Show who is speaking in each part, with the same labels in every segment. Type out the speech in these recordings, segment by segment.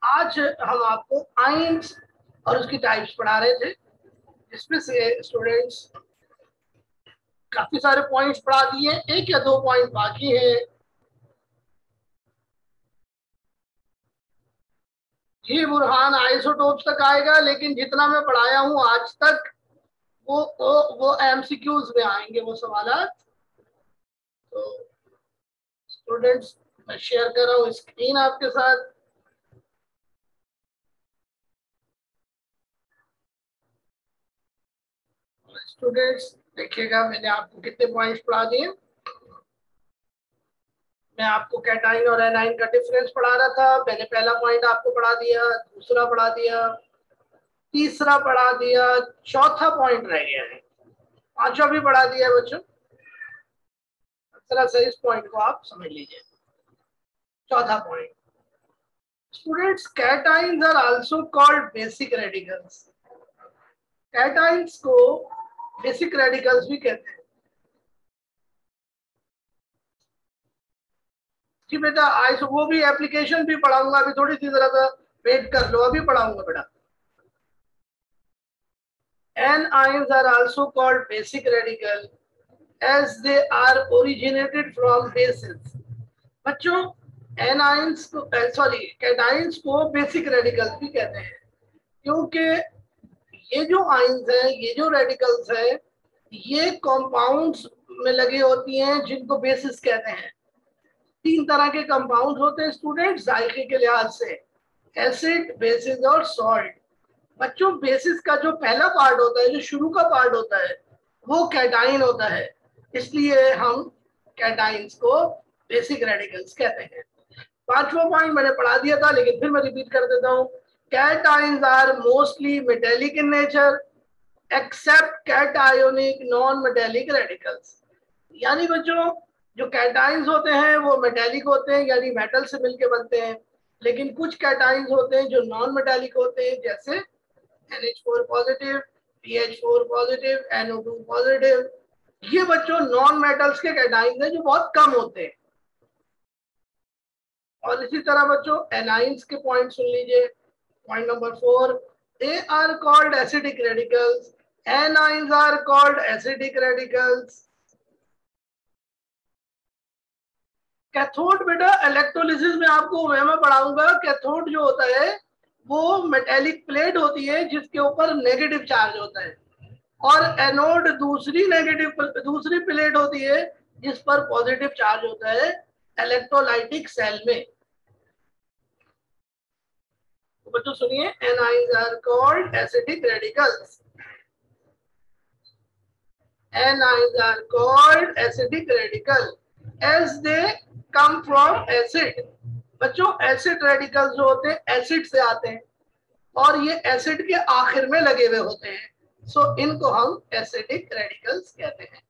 Speaker 1: आज हम आपको आइंस और उसकी टाइप्स पढ़ा रहे थे, जिसमें से स्टूडेंट्स काफी सारे पॉइंट्स पढ़ा दिए, एक या दो पॉइंट बाकी हैं। ये बुरहान आइसोटोप्स तक आएगा, लेकिन जितना मैं पढ़ाया हूं आज तक वो एमसीक्यूज में आएंगे वो सवाल। तो स्टूडेंट्स, मैं शेयर कर रहा हूँ स्क्रीन आपके साथ। स्टूडेंट्स देखिएगा, मैंने आपको कितने पॉइंट्स पढ़ा दिए। मैं आपको कैटाइन और एनाइन का डिफरेंस पढ़ा रहा था। मैंने पहला पॉइंट आपको पढ़ा दिया, दूसरा पढ़ा दिया, तीसरा पढ़ा दिया, चौथा पॉइंट रह गया है, पांचवा भी पढ़ा दिया है बच्चों। तरह से इस पॉइंट को आप समझ लीजिए। चौथा point, students, cations are also called basic radicals. Cations को बेसिक रेडिकल्स भी कहते हैं। जी बेटा, आज वो भी एप्लीकेशन भी पढ़ाऊंगा, अभी थोड़ी सी जरा सा वेट कर लो, अभी पढ़ाऊंगा बेटा। Anions are also called basic radical as they are originated from bases. बच्चों, एनाइंस को कैटाइंस को बेसिक रेडिकल्स भी कहते हैं, क्योंकि ये जो आइंस हैं, ये जो रेडिकल्स हैं, ये कंपाउंड्स में लगी होती हैं जिनको बेसिस कहते हैं। तीन तरह के कंपाउंड होते हैं स्टूडेंट जायके के लिहाज से, एसिड, बेसिस और सॉल्ट। बच्चों, बेसिस का जो पहला पार्ट होता है, जो शुरू का पार्ट होता है, वो कैटाइन होता है, इसलिए हम कैटाइंस को बेसिक रेडिकल्स कहते हैं। पांचवा पॉइंट मैंने पढ़ा दिया था, लेकिन फिर मैं रिपीट कर देता हूँ। Cations are mostly metallic in nature except cationic non metallic radicals. यानी बच्चों, जो कैटाइन्स होते हैं वो मेटेलिक होते हैं, यानी मेटल से मिलके बनते हैं, लेकिन कुछ कैटाइन्स होते हैं जो नॉन मेटेलिक होते हैं, जैसे NH4 positive, PH4 positive, NO2 positive. ये बच्चों नॉन मेटल्स के कैटाइन्स हैं जो बहुत कम होते हैं। और इसी तरह बच्चों एनाइंस के पॉइंट सुन लीजिए। Point number 4, they are called acidic radicals. Anions are called acidic radicals. Cathode बेटा इलेक्ट्रोलिसिस में आपको मैं पढ़ाऊंगा। कैथोड जो होता है वो मेटेलिक प्लेट होती है जिसके ऊपर नेगेटिव चार्ज होता है, और एनोड दूसरी प्लेट होती है जिस पर पॉजिटिव चार्ज होता है इलेक्ट्रोलाइटिक सेल में। तो बच्चों सुनिए, anions are called acidic radicals. Anions are called acidic radical as they come from acid. बच्चों, एसिड रेडिकल्स जो होते हैं एसिड से आते हैं, और ये एसिड के आखिर में लगे हुए होते हैं, सो इनको हम एसिडिक रेडिकल्स कहते हैं।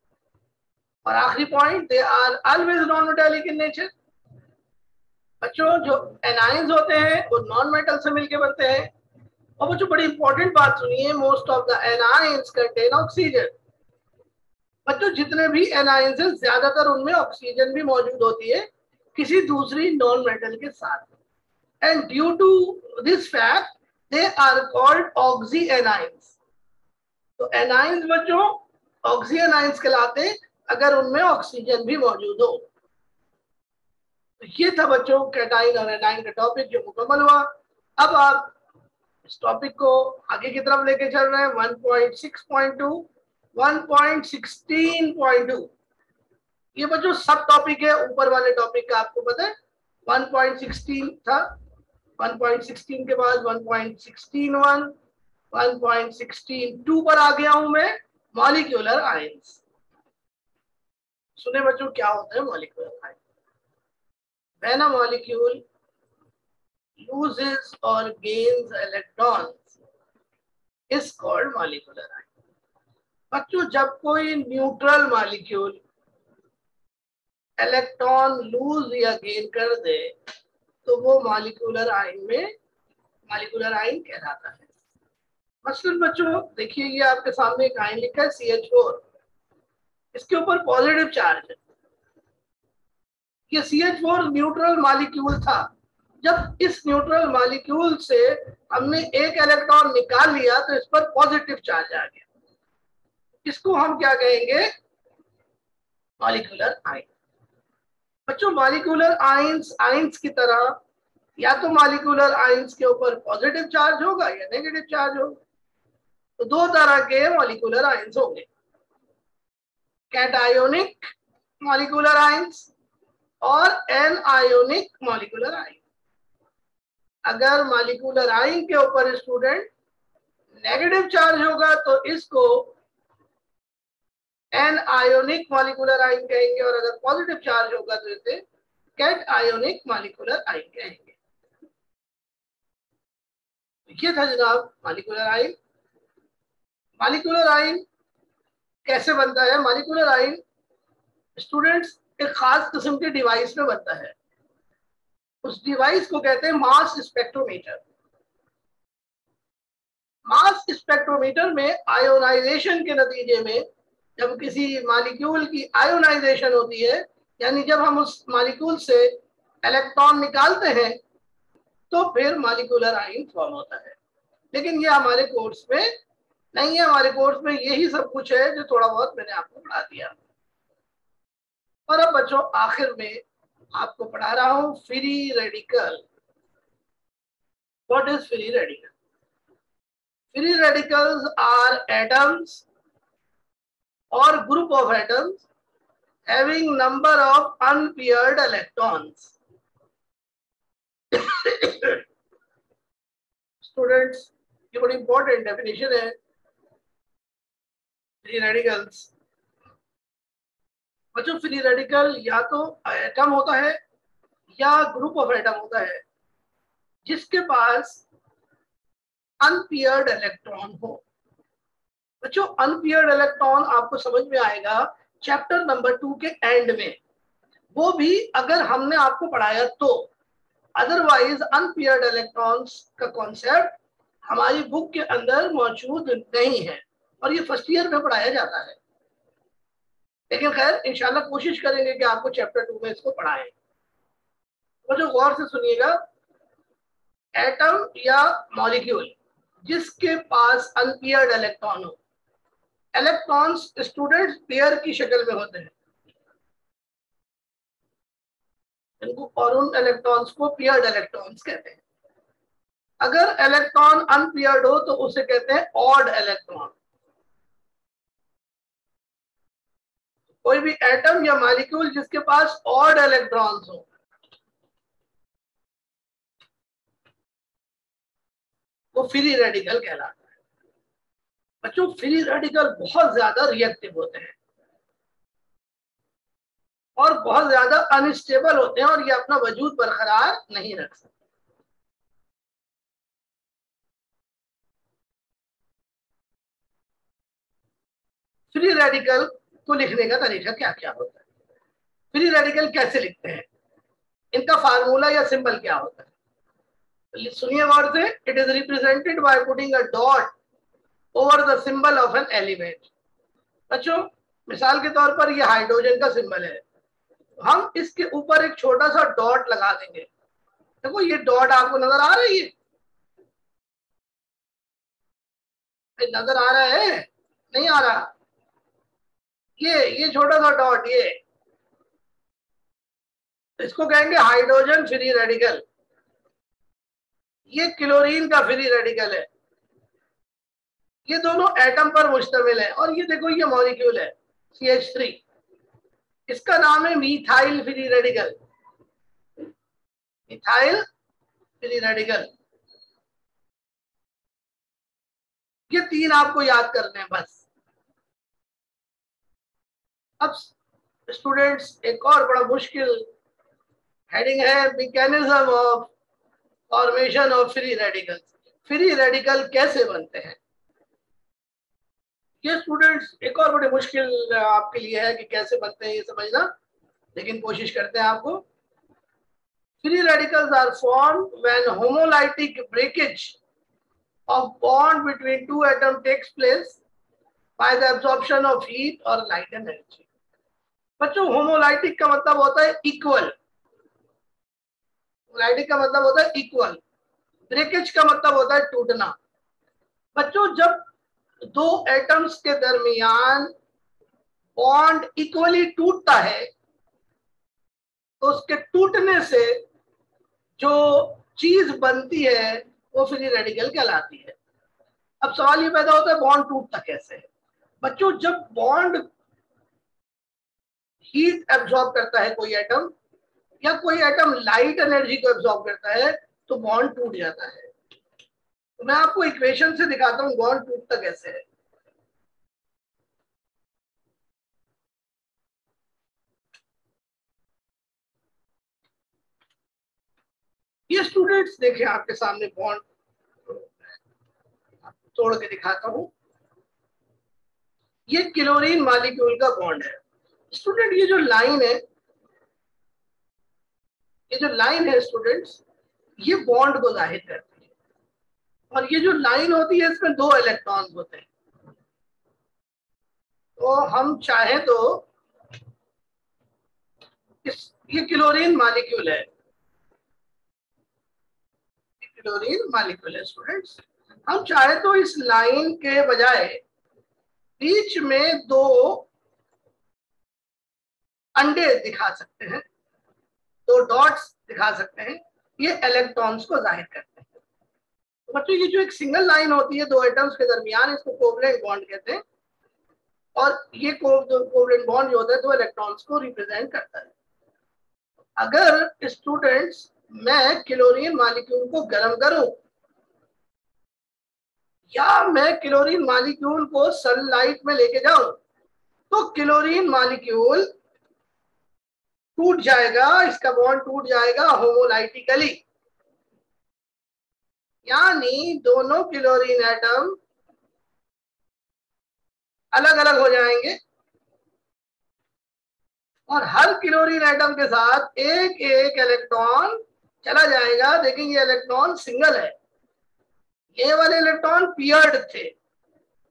Speaker 1: और आखिरी point, they are always non metallic in nature. बच्चों, जो एनाइंस होते हैं वो नॉन मेटल से मिलके बनते हैं। और बच्चों बड़ी इंपॉर्टेंट बात सुनिए, most of the anions contain oxygen. बच्चों, जितने भी एनाइंस हैं ज्यादातर उनमें ऑक्सीजन भी मौजूद होती है किसी दूसरी नॉन मेटल के साथ, and due to this fact they are called oxy anions. तो एनाइंस बच्चों ऑक्सी एनाइंस कहलाते अगर उनमें ऑक्सीजन भी मौजूद हो। तो ये था बच्चों कैटाइन और एनाइन का टॉपिक जो मुकम्मल हुआ। अब आप इस टॉपिक को आगे की तरफ लेके चल रहे हैं। 1.6.2, 1.16.2, ये बच्चों सब टॉपिक है ऊपर वाले टॉपिक का, आपको पता है। 1.16 था, 1.16 के बाद 1.16.1, 1.16.2 पर आ गया हूं मैं, मॉलिक्यूलर आयंस। सुने बच्चों, क्या होता है molecular ions? When a molecule loses or gains electrons is called molecular ion. बच्चों, जब कोई न्यूट्रल मॉलिक्यूल इलेक्ट्रॉन लूज या गेन कर दे तो वो मॉलिक्यूलर आयन मॉलिक्यूलर आयन कहलाता है। मसलन बच्चों देखिए, ये आपके सामने एक आयन लिखा है CH4, इसके ऊपर पॉजिटिव चार्ज है। ये CH4 न्यूट्रल मॉलिक्यूल था जब इस न्यूट्रल मॉलिक्यूल से हमने एक इलेक्ट्रॉन निकाल लिया तो इस पर पॉजिटिव चार्ज आ गया, इसको हम क्या कहेंगे? Molecular ion. बच्चों मॉलिक्यूलर आयंस, आयंस की तरह या तो मॉलिक्यूलर आयंस के ऊपर पॉजिटिव चार्ज होगा या नेगेटिव चार्ज होगा। तो दो तरह के मॉलिक्यूलर आयंस होंगे, कैटायोनिक मॉलिक्यूलर आयंस और एनायोनिक मॉलिक्यूलर आयन। अगर मॉलिक्यूलर आयन के ऊपर स्टूडेंट नेगेटिव चार्ज होगा तो इसको एनायोनिक मॉलिक्यूलर आयन कहेंगे, और अगर पॉजिटिव चार्ज होगा तो इसे कैटायोनिक मॉलिक्यूलर आयन कहेंगे। ये था जनाब मॉलिक्यूलर आयन। मॉलिक्यूलर आयन कैसे बनता है? मॉलिक्यूलर आयन स्टूडेंट्स एक खास किस्म के डिवाइस में बनता है, उस डिवाइस को कहते हैं मास स्पेक्ट्रोमीटर। मास स्पेक्ट्रोमीटर में आयोनाइजेशन के नतीजे में जब किसी मॉलिक्यूल की आयोनाइजेशन होती है, यानी जब हम उस मॉलिक्यूल से इलेक्ट्रॉन निकालते हैं, तो फिर मॉलिक्यूलर आयन फॉर्म होता है। लेकिन ये हमारे कोर्स में नहीं है, हमारे कोर्स में यही सब कुछ है जो थोड़ा बहुत मैंने आपको पढ़ा दिया। और अब बच्चों आखिर में आपको पढ़ा रहा हूं free radical. What is free radical? Free radicals are atoms or group of atoms having number of unpaired electrons. Students, ये बड़ी इंपॉर्टेंट डेफिनेशन है फ्री रेडिकल्स। बच्चों फ्री रेडिकल या तो एटम होता है या ग्रुप ऑफ एटम होता है जिसके पास अनपेयर्ड इलेक्ट्रॉन हो। बच्चों अनपेयर्ड इलेक्ट्रॉन आपको समझ में आएगा चैप्टर नंबर 2 के एंड में, वो भी अगर हमने आपको पढ़ाया तो। अदरवाइज अनपेयर्ड इलेक्ट्रॉन्स का कॉन्सेप्ट हमारी बुक के अंदर मौजूद नहीं है और ये फर्स्ट ईयर में पढ़ाया जाता है। लेकिन खैर इंशाल्लाह कोशिश करेंगे कि आपको चैप्टर 2 में इसको पढ़ाएं। तो जो गौर से सुनिएगा, एटम या मॉलिक्यूल जिसके पास अनपेयर्ड इलेक्ट्रॉन हो। इलेक्ट्रॉन्स स्टूडेंट्स पेयर की शक्ल में होते हैं, इनको और उन इलेक्ट्रॉन्स को पेयर्ड इलेक्ट्रॉन्स कहते हैं। अगर इलेक्ट्रॉन अनपेयर्ड हो तो उसे कहते हैं ऑड इलेक्ट्रॉन। कोई भी एटम या मॉलिक्यूल जिसके पास ऑड इलेक्ट्रॉन्स हो वो फ्री रेडिकल कहलाता है। बच्चों फ्री रेडिकल बहुत ज्यादा रिएक्टिव होते हैं और बहुत ज्यादा अनस्टेबल होते हैं और ये अपना वजूद बरकरार नहीं रख सकते। फ्री रेडिकल को लिखने का तरीका क्या क्या होता है? फ्री रेडिकल कैसे लिखते हैं, इनका फार्मूला या सिंबल क्या होता है? सुनिए गौर से। It is represented by putting a dot over the symbol of an element. बच्चों मिसाल के तौर पर यह हाइड्रोजन का सिंबल है, हम इसके ऊपर एक छोटा सा डॉट लगा देंगे। देखो ये डॉट आपको नजर आ रही है? नजर आ रहा है? नहीं आ रहा? ये छोटा सा डॉट, ये इसको कहेंगे हाइड्रोजन फ्री रेडिकल। ये क्लोरीन का फ्री रेडिकल है। ये दोनों एटम पर मुश्तमिल है और ये देखो ये मॉलिक्यूल है CH3, इसका नाम है methyl free radical. Methyl free radical. ये तीन आपको याद करने हैं बस। अब स्टूडेंट्स एक और बड़ा मुश्किल हेडिंग है, mechanism of formation of free radical. Free radical कैसे बनते हैं? ये स्टूडेंट्स एक और बड़ी मुश्किल आपके लिए है कि कैसे बनते हैं ये समझना, लेकिन कोशिश करते हैं आपको। Free radicals are formed when homolytic breakage of bond between two atoms takes place by the absorption of heat or light energy. बच्चों होमोलाइटिक का मतलब होता है इक्वल। पोलैरिटी का मतलब होता है इक्वल, ब्रेकेज का मतलब होता है टूटना। बच्चों जब दो एटम्स के दरमियान बॉन्ड इक्वली टूटता है तो उसके टूटने से जो चीज बनती है वो फ्री रेडिकल कहलाती है। अब सवाल ये पैदा होता है बॉन्ड टूटता कैसे है। बच्चों जब बॉन्ड हीट एब्जॉर्ब करता है कोई एटम, या कोई एटम लाइट एनर्जी को एब्जॉर्ब करता है, तो बॉन्ड टूट जाता है। तो मैं आपको इक्वेशन से दिखाता हूं बॉन्ड टूटता कैसे है। ये स्टूडेंट्स देखें आपके सामने बॉन्ड तोड़ के दिखाता हूं। ये क्लोरीन मॉलिक्यूल का बॉन्ड है। स्टूडेंट ये जो लाइन है, ये जो लाइन है स्टूडेंट्स, ये बॉन्ड को जाहिर करती है। और ये जो लाइन होती है इसमें दो इलेक्ट्रॉन्स होते हैं। तो हम चाहें तो ये क्लोरीन मॉलिक्यूल है, क्लोरीन मॉलिक्यूल है स्टूडेंट्स। हम चाहे तो इस लाइन के बजाय बीच में दो अंडे दिखा सकते हैं, दो डॉट्स दिखा सकते हैं, ये इलेक्ट्रॉन्स को जाहिर करते हैं। तो बच्चों ये जो एक सिंगल लाइन होती है दो एटम्स के दरमियान, इसको कोवलेंट बॉन्ड कहते हैं। और ये कोवलेंट बॉन्ड जो होता है दो इलेक्ट्रॉन्स को रिप्रेजेंट करता है। अगर स्टूडेंट्स मैं क्लोरीन मॉलिक्यूल को गर्म करूं या मैं क्लोरीन मॉलिक्यूल को सनलाइट में लेके जाऊं, तो क्लोरीन मॉलिक्यूल टूट जाएगा, इसका बॉन्ड टूट जाएगा होमोलाइटिकली, यानी दोनों क्लोरीन एटम अलग अलग हो जाएंगे और हर क्लोरीन एटम के साथ एक एक इलेक्ट्रॉन चला जाएगा। देखिए ये इलेक्ट्रॉन सिंगल है, ये वाले इलेक्ट्रॉन पियर्ड थे,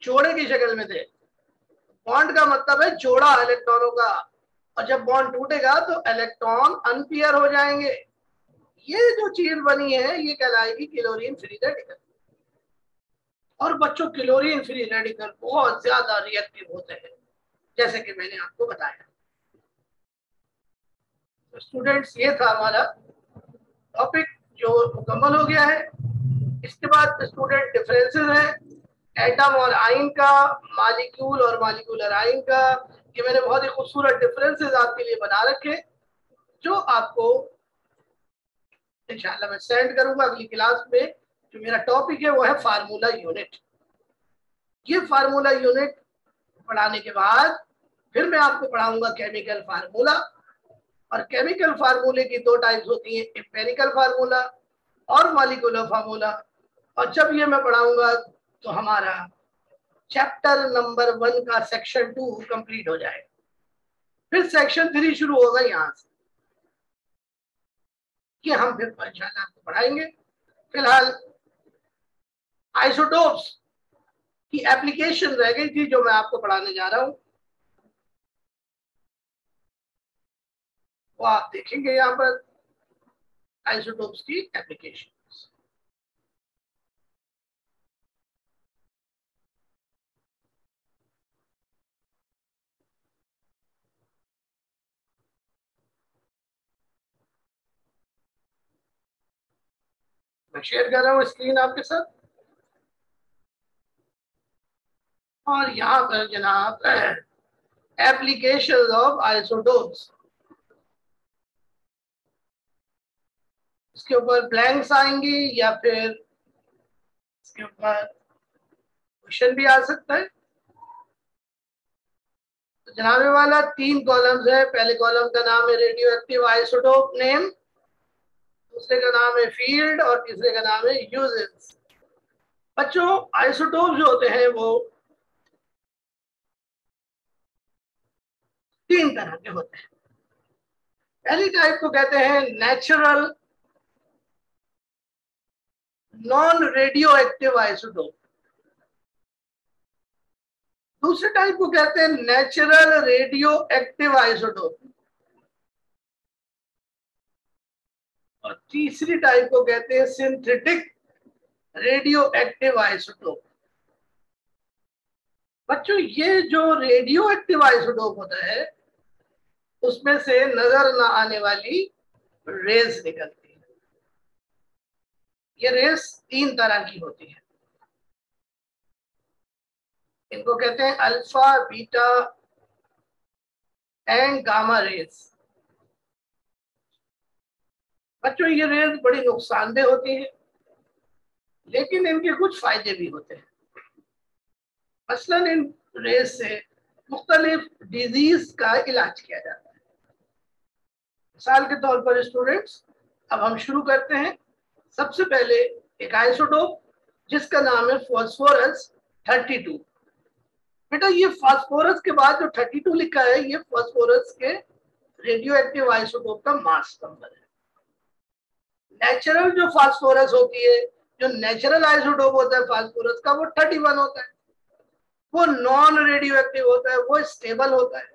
Speaker 1: जोड़े की शक्ल में थे। बॉन्ड का मतलब है जोड़ा इलेक्ट्रॉनों का, और जब बॉन्ड टूटेगा तो इलेक्ट्रॉन अनपियर हो जाएंगे। ये जो चीज बनी है ये कहलाएगी क्लोरीन फ्री रेडिकल। और बच्चों क्लोरीन फ्री रेडिकल बहुत ज्यादा रिएक्टिव होते हैं, जैसे कि मैंने आपको बताया। तो स्टूडेंट्स ये था हमारा टॉपिक जो मुकम्मल हो गया है। इसके बाद स्टूडेंट डिफरेंसेस हैं एटम और आयन का, मॉलिक्यूल और मॉलिक्यूलर आयन का। ये मैंने बहुत ही खूबसूरत डिफरेंसेस आपके लिए बना रखे, जो आपको इंशाल्लाह मैं सेंड करूंगा अगली क्लास में। जो मेरा टॉपिक है वो है फार्मूला यूनिट। ये फार्मूला यूनिट पढ़ाने के बाद फिर मैं आपको पढ़ाऊंगा केमिकल फार्मूला। और केमिकल फार्मूले की दो टाइप्स होती हैं, एम्पिरिकल फार्मूला और मॉलिक्यूलर फार्मूला। और जब ये मैं पढ़ाऊंगा तो हमारा चैप्टर नंबर 1 का सेक्शन 2 कंप्लीट हो जाएगा। फिर सेक्शन 3 शुरू होगा यहाँ से, कि हम फिर इंशाल्लाह आपको पढ़ाएंगे। फिलहाल आइसोटोप्स की एप्लीकेशन रह गई थी जो मैं आपको पढ़ाने जा रहा हूँ, वो आप देखेंगे यहाँ पर आइसोटोप्स की एप्लीकेशन। मैं शेयर कर रहा हूँ स्क्रीन आपके साथ। और यहाँ पर जनाब एप्लीकेशन ऑफ आइसोटोप्स, इसके ऊपर ब्लैंक्स आएंगी या फिर इसके ऊपर क्वेश्चन भी आ सकता है। तो जनाबे वाला 3 कॉलम्स है। पहले कॉलम का नाम है रेडियो एक्टिव आइसोटोप नेम, दूसरे का नाम है फील्ड और तीसरे का नाम है यूजेस। बच्चों आइसोटोप जो होते हैं वो 3 तरह के होते हैं। पहली टाइप को कहते हैं natural non radio active isotope, दूसरे टाइप को कहते हैं नेचुरल रेडियो एक्टिव आइसोटोप, और तीसरी टाइप को कहते हैं सिंथेटिक रेडियो एक्टिव आइसोटोप। बच्चों ये जो रेडियो एक्टिव आइसोटोप होता है उसमें से नजर न आने वाली रेज निकलती है। ये रेज 3 तरह की होती है, इनको कहते हैं alpha, beta and gamma rays. बच्चों ये रेज बड़ी नुकसानदेह होती है, लेकिन इनके कुछ फायदे भी होते हैं। मसलन इन रेज से मुख्तलिफ डिजीज का इलाज किया जाता है। मिसाल के तौर पर स्टूडेंट्स, अब हम शुरू करते हैं। सबसे पहले एक आइसोटोप जिसका नाम है फास्फोरस 32। बेटा ये फास्फोरस के बाद जो 32 लिखा है ये फास्फोरस के रेडियो एक्टिव आइसोटोप का मास नंबर है। नेचुरल जो फास्फोरस होती है, जो नेचुरल आइसोटोप होता है फास्फोरस का, वो 31 होता है। वो नॉन रेडियो एक्टिव होता है, वो स्टेबल होता है।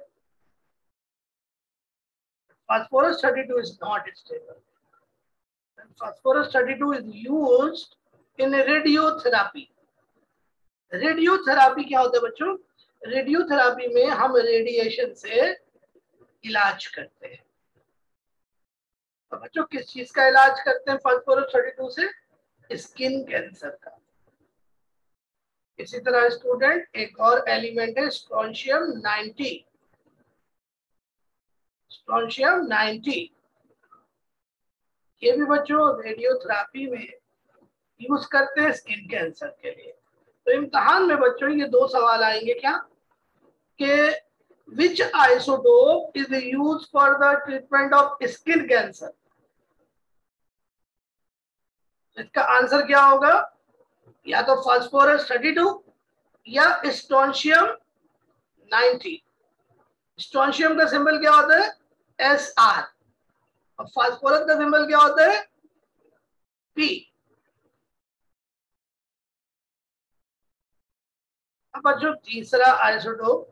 Speaker 1: Phosphorus 32 is not stable. Phosphorus 32 is used in radiotherapy. Radiotherapy क्या होता है बच्चों? रेडियोथेरापी में हम रेडिएशन से इलाज करते हैं। तो बच्चों किस चीज का इलाज करते हैं फास्फोरस 32 से? स्किन कैंसर का। इसी तरह स्टूडेंट एक और एलिमेंट है स्ट्रोंशियम 90। स्ट्रोंशियम 90 ये भी बच्चों रेडियोथेरापी में यूज करते हैं स्किन कैंसर के लिए। तो इम्तिहान में बच्चों ये 2 सवाल आएंगे क्या कि which isotope is use for the treatment of skin cancer. इसका आंसर क्या होगा? या तो फास्फोरस 32 या स्ट्रोंशियम 90। स्ट्रोंशियम का सिंबल क्या होता है? SR। और फास्फोरस का सिंबल क्या होता है? P। अब बच्चों तीसरा आइसोटोप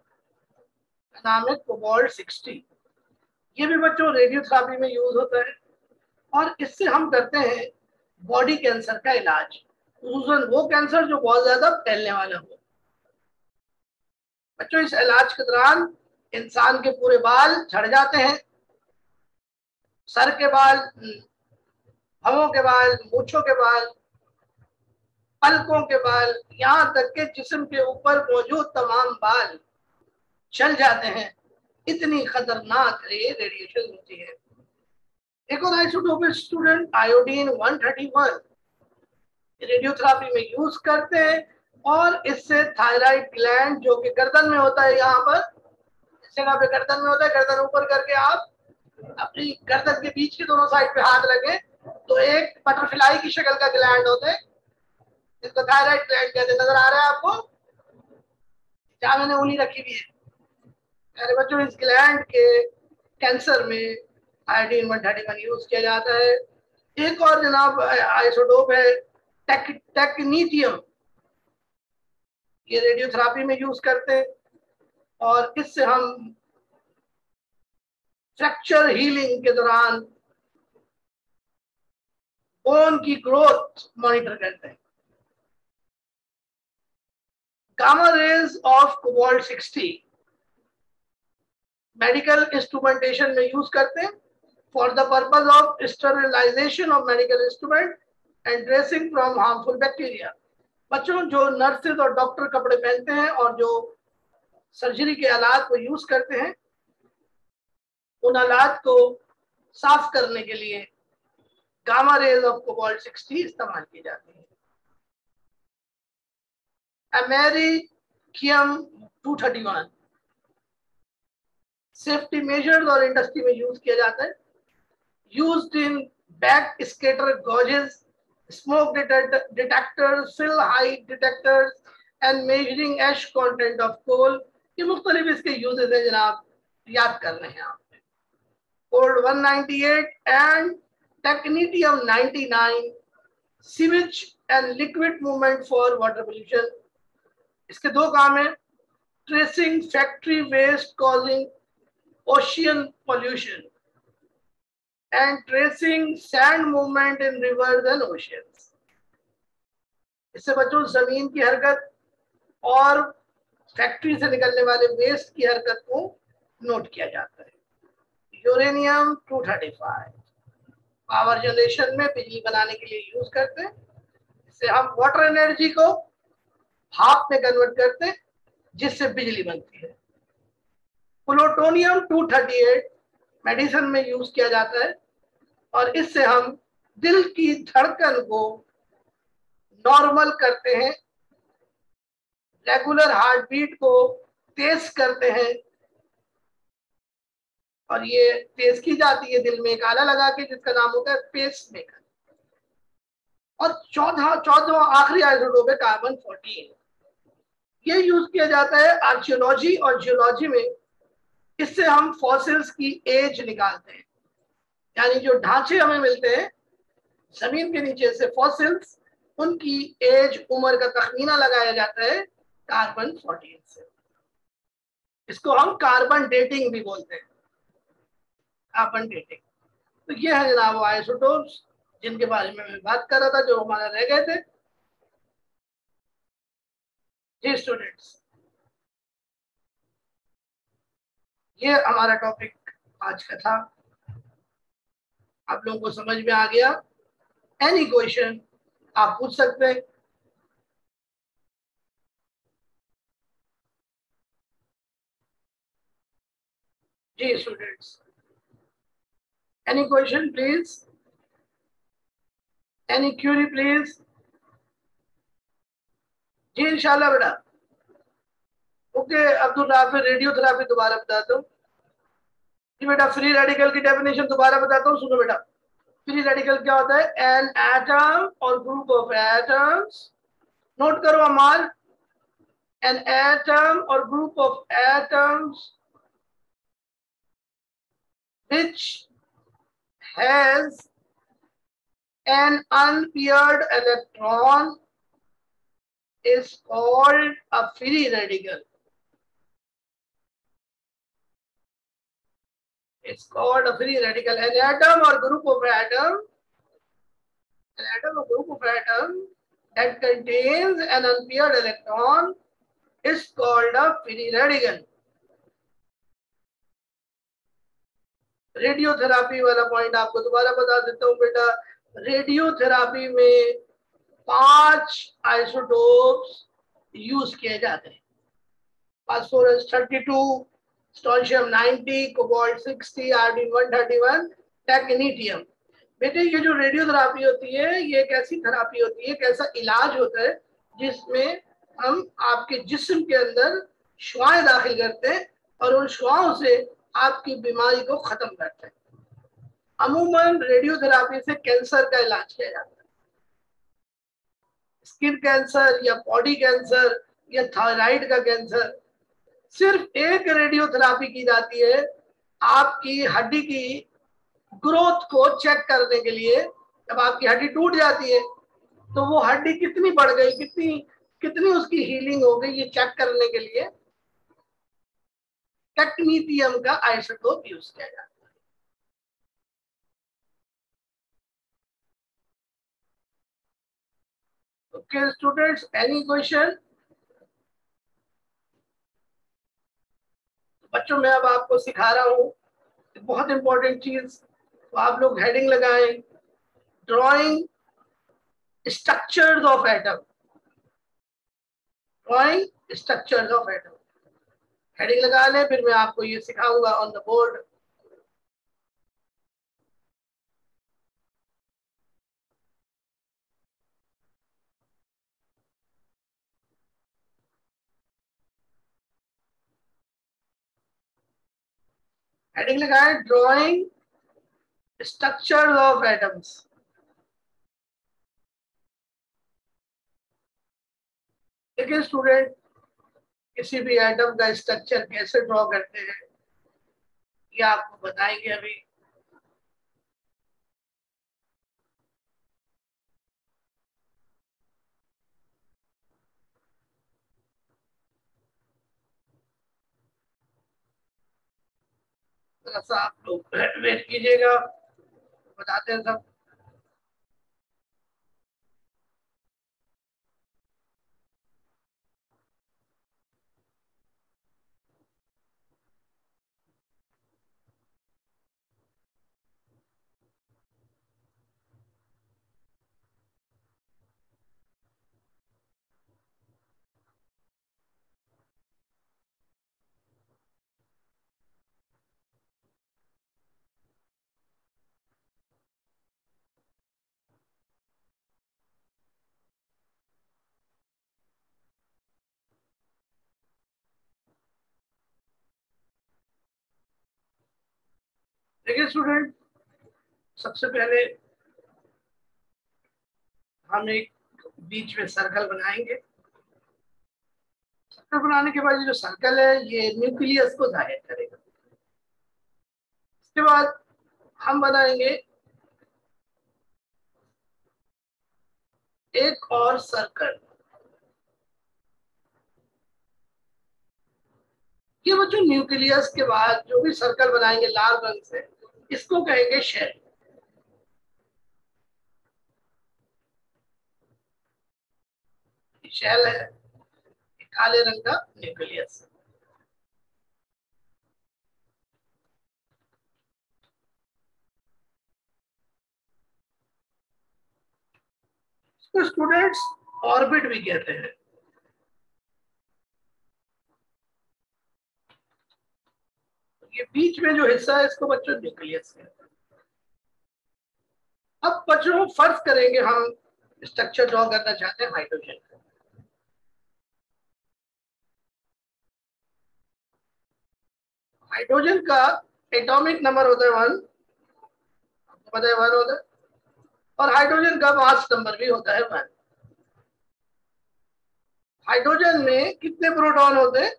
Speaker 1: का नाम है कोबाल्ट 60। ये भी बच्चों रेडियोथेरापी में यूज होता है और इससे हम करते हैं बॉडी कैंसर का इलाज। वो कैंसर जो बहुत ज्यादा फैलने वाला हो। बच्चों इस इलाज के दौरान इंसान के पूरे बाल झड़ जाते हैं, सर के बाल, भवों के बाल, मूंछों के बाल, पलकों के बाल, यहाँ तक के जिस्म के ऊपर मौजूद तमाम बाल चल जाते हैं। इतनी खतरनाक रेडिएशन होती है। एक और आइसोटोप स्टूडेंट आयोडीन 131 रेडियोथेरापी में यूज करते हैं और इससे थायराइड ग्लैंड जो कि गर्दन में होता है, यहाँ पर इस जगह पे गर्दन में होता है, गर्दन ऊपर करके आप अपनी गर्दन के बीच के दोनों साइड पे हाथ रखें तो एक बटरफ्लाई की शक्ल का ग्लैंड होता है जिसको थायराइड ग्लैंड कहते हैं। नजर आ रहा है आपको? जहां मैंने उंगली रखी हुई है। अरे बच्चों इस ग्लैंड के कैंसर में आयोडीन 131 यूज किया जाता है। एक और जनाब आइसोटोप है टेक्नीटियम। ये रेडियोथेरापी में यूज करते हैं और इससे हम फ्रैक्चर हीलिंग के दौरान बोन की ग्रोथ मॉनिटर करते हैं। Gamma rays of cobalt 60 medical instrumentation में यूज करते हैं for the purpose of sterilization of medical instrument and dressing from harmful bacteria. बच्चों जो नर्सेज और डॉक्टर कपड़े पहनते हैं और जो सर्जरी के आलात को यूज करते हैं, उन आलात को साफ करने के लिए गामा रेज ऑफ कोबाल्ट 60 इस्तेमाल की जाती है। अमेरिकियम 231 सेफ्टी मेजर्स और इंडस्ट्री में यूज किया जाता है। Used in back scatter gauges, smoke detectors, fill height detectors and measuring ash content of coal. ये मुख्तलिफ इसके यूजेस है जनाब, याद कर रहे हैं आप। Gold 198 and technetium 99 sewage and liquid movement for water pollution. इसके 2 काम है, tracing factory waste causing ocean pollution. and tracing sand movement in rivers and oceans. इससे बच्चों जमीन की हरकत और फैक्ट्री से निकलने वाले वेस्ट की हरकत को नोट किया जाता है। यूरेनियम 235 पावर जनरेशन में बिजली बनाने के लिए यूज करते हैं। इससे हम वाटर एनर्जी को भाप में कन्वर्ट करते हैं जिससे बिजली बनती है। प्लूटोनियम 238 मेडिसिन में यूज किया जाता है और इससे हम दिल की धड़कन को नॉर्मल करते हैं, रेगुलर हार्ट बीट को तेज करते हैं और ये तेज की जाती है दिल में एक आला लगा के जिसका नाम होता है पेस मेकर। और चौदह आखिरी आइसोटोप है कार्बन 14। ये यूज किया जाता है आर्कियोलॉजी और जियोलॉजी में। इससे हम फॉसिल्स की एज निकालते हैं, यानी जो ढांचे हमें मिलते हैं जमीन के नीचे से फॉसिल्स, उनकी एज उम्र का तखमीना लगाया जाता है कार्बन 14 से। इसको हम कार्बन डेटिंग भी बोलते हैं, कार्बन डेटिंग। तो ये है जनाब आइसोटोप्स जिनके बारे में मैं बात कर रहा था, जो हमारा रह गए थे। जी स्टूडेंट्स, ये हमारा टॉपिक आज का था। आप लोगों को समझ में आ गया? एनी क्वेश्चन आप पूछ सकते हैं। जी students, any question please, any query please. जी इंशाल्लाह बेटा। ओके अब्दुल राफी, रेडियोथेरापी दोबारा बताता हूँ जी बेटा। फ्री रेडिकल की डेफिनेशन दोबारा बताता हूँ, सुनो बेटा। फ्री रेडिकल क्या होता है? एन एटम और ग्रुप ऑफ एटम्स, नोट करो अमाल, an atom or group of atoms which has an unpaired electron is called a free radical. It's called a free radical. An atom or group of atom, an atom or group of atom that contains an unpaired electron is called a free radical. Radiotherapy वाला point आपको दोबारा बता देता हूँ बेटा। Radiotherapy में 5 isotopes use किए जाते हैं। Phosphorus 32, strontium 90, cobalt 60, iodine 131, टेक्नीटियम। बेटे ये जो रेडियोथेरापी होती है ये एक ऐसी थेरापी होती है, एक ऐसा इलाज होता है जिसमें हम आपके जिस्म के अंदर शुआएं दाखिल करते हैं और उन शुआओं से आपकी बीमारी को खत्म करते हैं। अमूमन रेडियोथेरापी से कैंसर का इलाज किया जाता है, स्किन कैंसर या बॉडी कैंसर या थायराइड का कैंसर। सिर्फ एक रेडियोथेरापी की जाती है आपकी हड्डी की ग्रोथ को चेक करने के लिए। जब आपकी हड्डी टूट जाती है तो वो हड्डी कितनी बढ़ गई, कितनी कितनी उसकी हीलिंग हो गई, ये चेक करने के लिए टेक्नीटियम का आइसोटोप यूज किया जाता है। Okay students, any question? बच्चों मैं अब आपको सिखा रहा हूँ बहुत इंपॉर्टेंट चीज, तो आप लोग हेडिंग लगाएं, drawing structures of atom. Drawing structures of atom heading लगा लें, फिर मैं आपको ये सिखाऊंगा ऑन द बोर्ड। हेडिंग लगाएं, ड्राइंग स्ट्रक्चर्स ऑफ एटम्स। देखिए स्टूडेंट, किसी भी एटम का स्ट्रक्चर कैसे ड्रॉ करते हैं ये आपको बताएंगे अभी। थोड़ा सा आप लोग वेट कीजिएगा। बताते हैं सब। देखिए स्टूडेंट, सबसे पहले हम एक बीच में सर्कल बनाएंगे। सर्कल बनाने के बाद ये जो सर्कल है ये न्यूक्लियस को जाहिर करेगा। इसके बाद हम बनाएंगे एक और सर्कल। ये वो जो न्यूक्लियस के बाद जो भी सर्कल बनाएंगे लाल रंग से, इसको कहेंगे शेल। शेल है काले रंग का न्यूक्लियस। इसको स्टूडेंट्स ऑर्बिट भी कहते हैं। ये बीच में जो हिस्सा है इसको बच्चों न्यूक्लियस कहते हैं। अब बच्चों फर्ज करेंगे हम स्ट्रक्चर ड्रॉ करना चाहते हैं हाइड्रोजन का। हाइड्रोजन का एटॉमिक नंबर होता है 1, आपको पता है 1 होता है। और हाइड्रोजन का मास नंबर भी होता है 1। हाइड्रोजन में कितने प्रोटॉन होते हैं?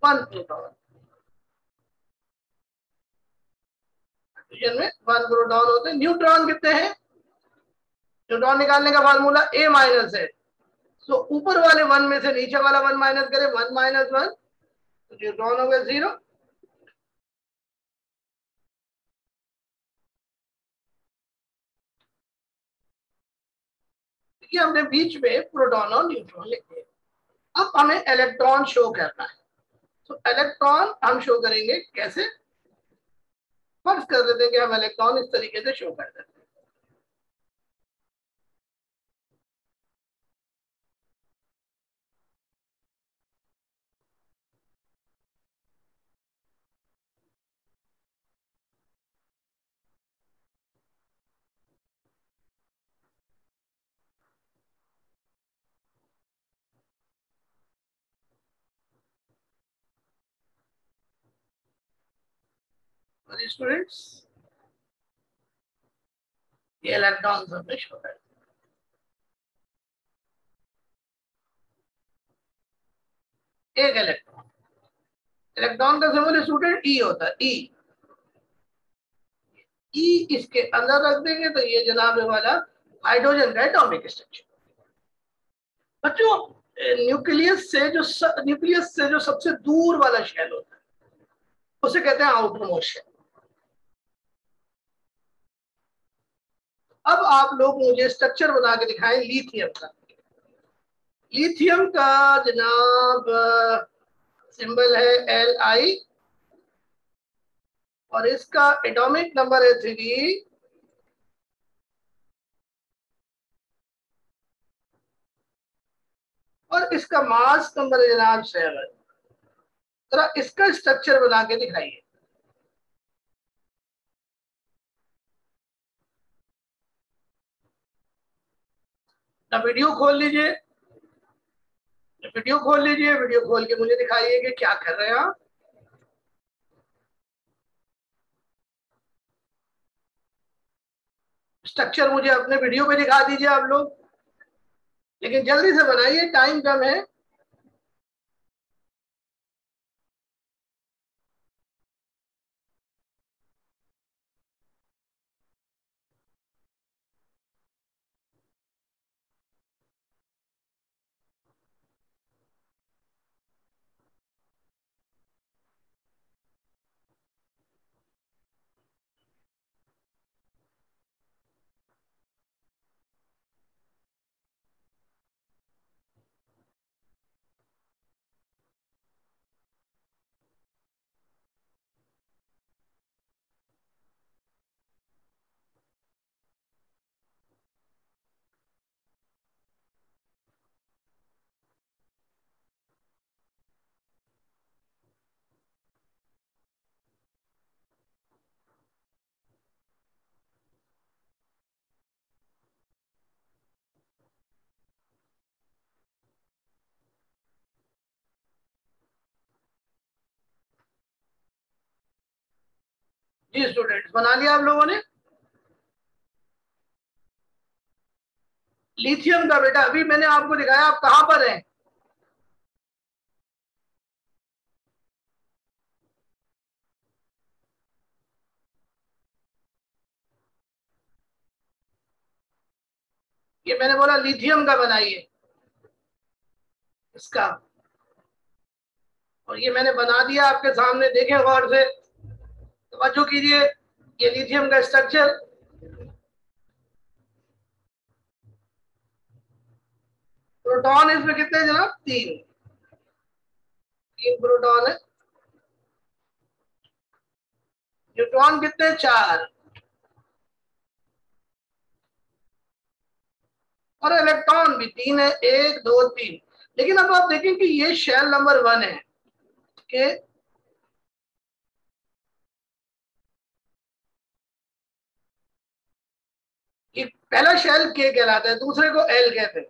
Speaker 1: 1 प्रोटॉन। हाइड्रोजन में 1 प्रोटॉन होते हैं। न्यूट्रॉन कितने हैं? न्यूट्रॉन निकालने का फार्मूला A माइनस है। तो ऊपर वाले 1 में से नीचे वाला 1 माइनस करें, 1 माइनस 1, तो न्यूट्रॉन हो गया 0। ये हमने बीच में प्रोटॉन और न्यूट्रॉन लिखे। अब हमें इलेक्ट्रॉन शो करना है। तो इलेक्ट्रॉन हम शो करेंगे कैसे? फर्ज कर देते हैं कि हम इलेक्ट्रॉन इस तरीके से शो कर देते हैं। स्टूडेंट्स, ये इलेक्ट्रॉन हमने शो कर दिया। एक इलेक्ट्रॉन, इलेक्ट्रॉन का सिंबल स्टूडेंट ई होता है। ई ई इसके अंदर रख देंगे तो ये जनाब वाला हाइड्रोजन का एटॉमिक स्ट्रक्चर। बच्चों, न्यूक्लियस से जो सबसे दूर वाला शेल होता है उसे कहते हैं आउटर मोस्ट शेल। अब आप लोग मुझे स्ट्रक्चर बना के दिखाएं लिथियम का। लिथियम का जनाब सिंबल है Li और इसका एटॉमिक नंबर है 3 और इसका मास नंबर है जनाब 7। जरा इसका स्ट्रक्चर बना के दिखाइए। ना वीडियो खोल लीजिए, वीडियो खोल लीजिए, वीडियो खोल के मुझे दिखाइए कि क्या कर रहे हैं आप। स्ट्रक्चर मुझे अपने वीडियो पे दिखा दीजिए आप लोग, लेकिन जल्दी से बनाइए, टाइम कम है। जी स्टूडेंट्स, बना लिया आप लोगों ने? लिथियम का बेटा अभी मैंने आपको दिखाया, आप कहां पर हैं? ये मैंने बोला लिथियम का बनाइए इसका, और ये मैंने बना दिया आपके सामने, देखें गौर से, तवज्जो कीजिए। ये लिथियम का स्ट्रक्चर, प्रोटॉन इसमें कितने हैं जनाब? तीन, तीन प्रोटॉन है। न्यूट्रॉन कितने? चार। और इलेक्ट्रॉन भी तीन है, एक दो तीन। लेकिन अब आप देखें कि ये शेल नंबर 1 है कि ये पहला शेल के कहलाता है, दूसरे को एल कहते हैं।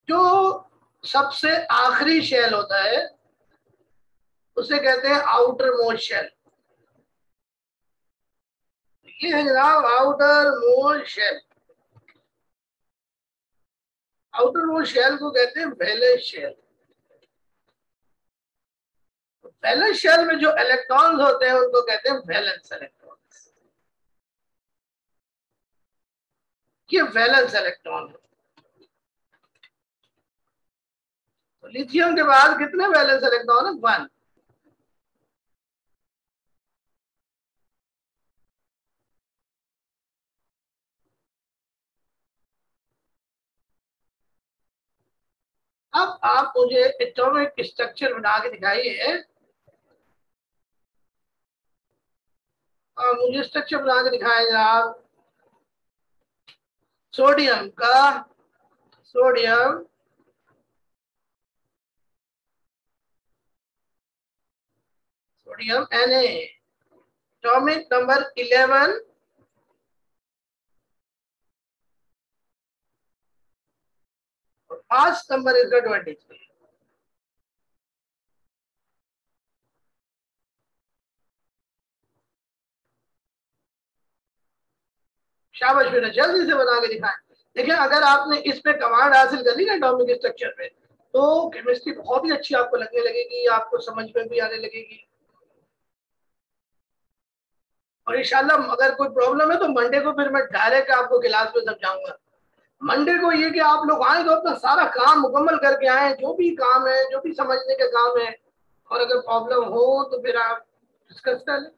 Speaker 1: जो सबसे आखिरी शेल होता है उसे कहते हैं आउटर मोस्ट शेल। ये है जनाब outermost shell. Outermost shell को कहते हैं वैलेंस शेल। वैलेंस शेल में जो इलेक्ट्रॉन्स होते हैं उनको कहते हैं वैलेंस इलेक्ट्रॉन्स। ये वैलेंस इलेक्ट्रॉन है। तो लिथियम के बाद कितने वैलेंस इलेक्ट्रॉन है? 1। अब आप मुझे एटॉमिक स्ट्रक्चर बना के दिखाइए। मुझे स्ट्रक्चर बना के दिखाया जनाब सोडियम का। Sodium sodium Na, atomic number 11 और मास नंबर इसका 23। शाबाश बेटा, जल्दी से बना के दिखाएं। देखिए अगर आपने इस पे कमांड हासिल कर ली ना एटॉमिक स्ट्रक्चर पे, तो केमिस्ट्री बहुत ही अच्छी आपको लगने लगेगी, आपको समझ में भी आने लगेगी। और इंशाल्लाह अगर कोई प्रॉब्लम है तो मंडे को फिर मैं डायरेक्ट आपको क्लास में समझाऊंगा। मंडे को ये कि आप लोग आए तो अपना सारा काम मुकम्मल करके आए, जो भी काम है, जो भी समझने का काम है, और अगर प्रॉब्लम हो तो फिर आप डिस्कस कर लें।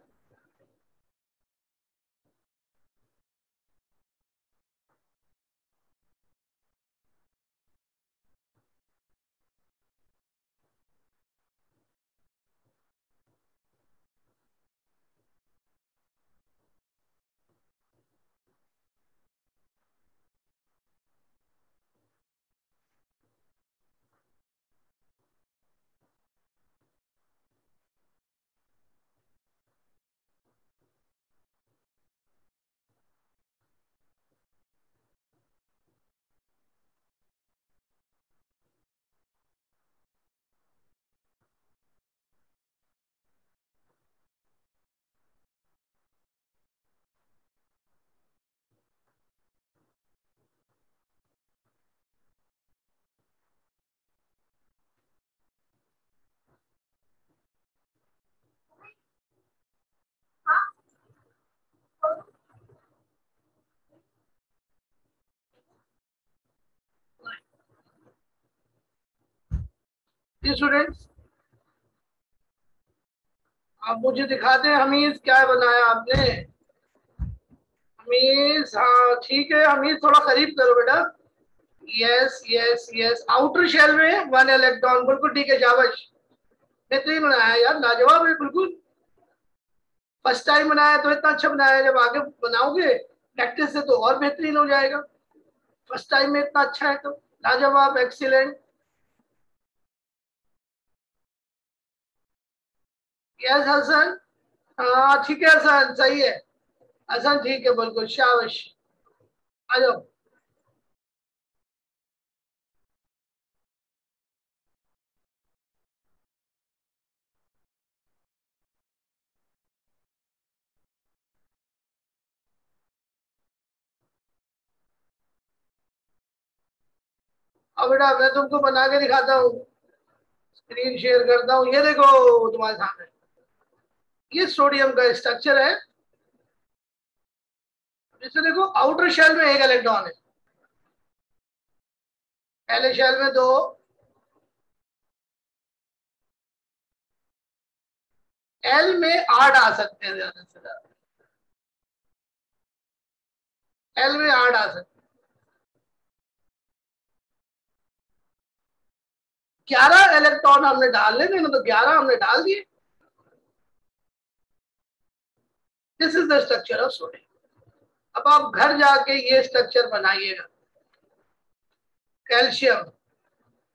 Speaker 1: स्टूडेंट्स, आप मुझे दिखाते हैं हमीद क्या बनाया आपने। हमीद, हाँ ठीक है हमीद, थोड़ा करीब करो बेटा। Yes yes yes, outer shell में 1 इलेक्ट्रॉन, बिल्कुल ठीक है जावश। बेहतरीन बनाया यार, लाजवाब है बिल्कुल। फर्स्ट टाइम बनाया तो इतना अच्छा बनाया, जब आगे बनाओगे प्रैक्टिस से तो और बेहतरीन हो जाएगा। फर्स्ट टाइम में इतना अच्छा है तो लाजवाब, एक्सीलेंट। यस हसन, हाँ ठीक है हसन, सही है हसन, ठीक है बिल्कुल, शाबाश। आ जाओ। अब बेटा मैं तुमको बना के दिखाता हूँ, स्क्रीन शेयर करता हूँ, ये देखो तुम्हारे सामने ये सोडियम का स्ट्रक्चर है। जैसे देखो आउटर शेल में एक इलेक्ट्रॉन है, पहले शेल में दो, एल में 8 आ सकते हैं, ज्यादा से ज्यादा एल में 8 आ सकते हैं। 11 इलेक्ट्रॉन हमने डालने थे ना, तो 11 हमने डाल दिए। This is the structure of sodium. अब आप घर जाके ये स्ट्रक्चर बनाइएगा। कैल्शियम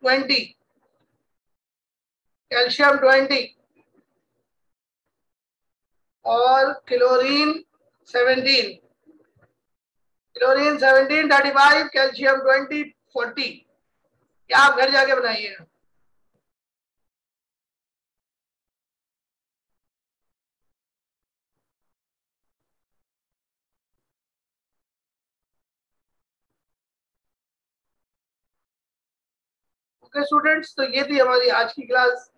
Speaker 1: 20, कैल्शियम 20 और क्लोरीन 17, क्लोरीन 17 35, कैल्शियम 20 40। क्या आप घर जाके बनाइएगा। ओके स्टूडेंट्स, तो ये थी हमारी आज की क्लास।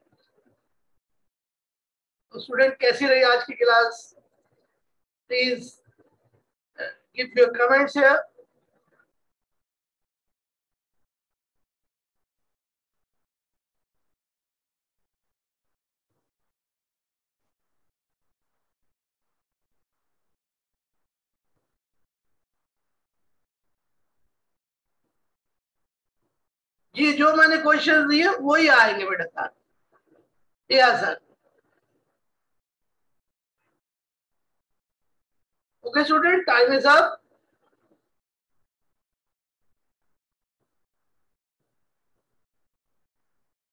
Speaker 1: तो स्टूडेंट कैसी रही आज की class? Please give your comments here. जी जो मैंने क्वेश्चन दिए वही आएंगे बेटा सर। या sir. Okay student, time is up.